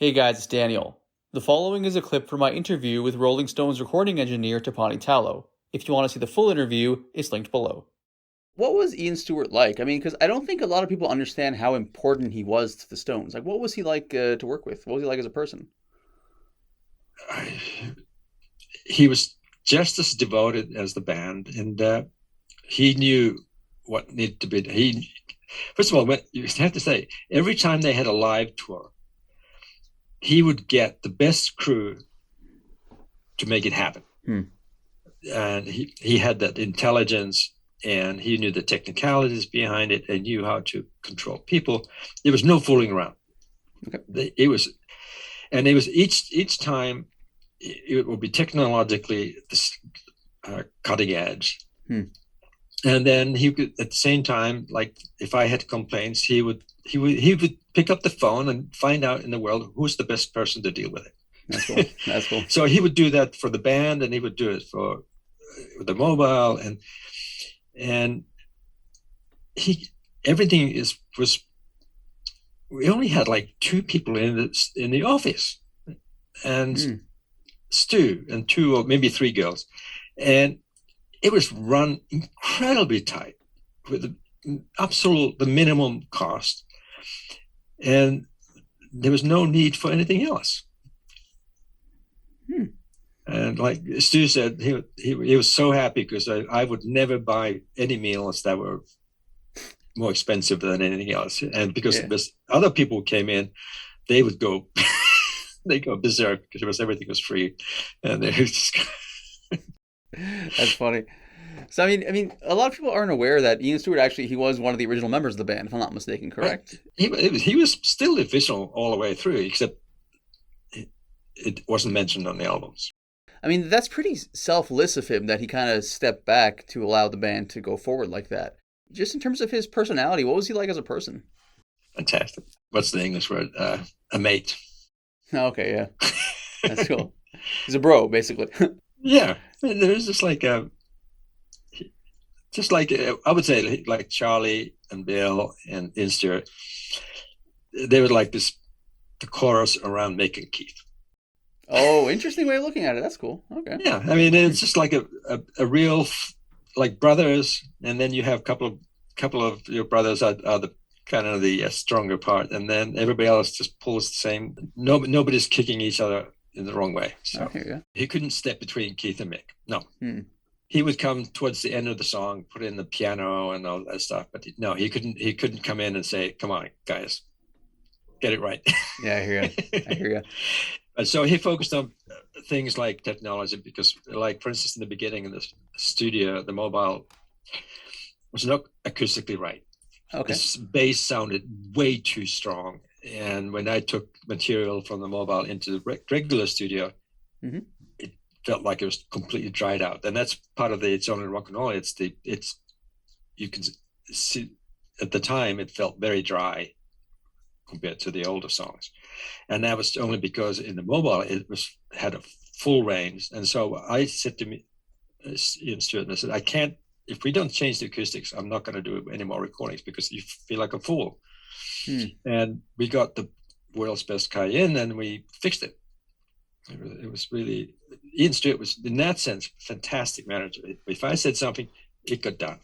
Hey guys, it's Daniel. The following is a clip from my interview with Rolling Stones recording engineer Tapani Talo. If you want to see the full interview, it's linked below. What was Ian Stewart like? I mean, because I don't think a lot of people understand how important he was to the Stones. Like, what was he like to work with? What was he like as a person? He was just as devoted as the band, and he knew what needed to be. He first of all, you have to say, every time they had a live tour, he would get the best crew to make it happen. And he had that intelligence, and he knew the technicalities behind it, and knew how to control people. There was no fooling around. Okay. It was each time it would be technologically cutting edge. And then he could, at the same time, like if I had complaints, he would pick up the phone and find out in the world who's the best person to deal with it. That's cool. That's cool. So he would do that for the band, and he would do it for the mobile, and everything was. We only had like two people in the office, and Stu and two or maybe three girls, and it was run incredibly tight with the minimum cost, and there was no need for anything else. And like Stu said, he was so happy because I would never buy any meals that were more expensive than anything else, and because other people who came in, they would go they go berserk because everything was free, and they just. That's funny. So I mean, a lot of people aren't aware that Ian Stewart he was one of the original members of the band, if I'm not mistaken. Correct? He was still the official all the way through, except it wasn't mentioned on the albums. I mean, that's pretty selfless of him that he kind of stepped back to allow the band to go forward like that. Just in terms of his personality, what was he like as a person? Fantastic. What's the English word? A mate. Oh, okay, yeah. That's cool. He's a bro, basically. Yeah. There's just like I would say, like Charlie and Bill and Ian Stewart, they were like the chorus around Mick and Keef. Oh, interesting way of looking at it. That's cool. Okay. Yeah, I mean, it's just like a real like brothers, and then you have a couple of your brothers are the kind of the stronger part, and then everybody else just pulls the same. Nobody's kicking each other in the wrong way. So he couldn't step between Keith and Mick. No. He would come towards the end of the song, put in the piano and all that stuff, but he couldn't come in and say, "Come on, guys, get it right." Yeah, I hear you. So he focused on things like technology, because, like, for instance, in the beginning in the studio, the mobile was not acoustically right. Okay. The bass sounded way too strong, and when I took material from the mobile into the regular studio, it felt like it was completely dried out. And that's part of It's Only Rock and Roll. You can see at the time it felt very dry compared to the older songs, and that was only because in the mobile it had a full range. And so I said to Ian Stewart, and I said, I can't, if we don't change the acoustics, I'm not going to do any more recordings because you feel like a fool. And we got the world's best guy in, and we fixed it. It was really, Ian Stewart was, in that sense, fantastic manager. If I said something, it got done.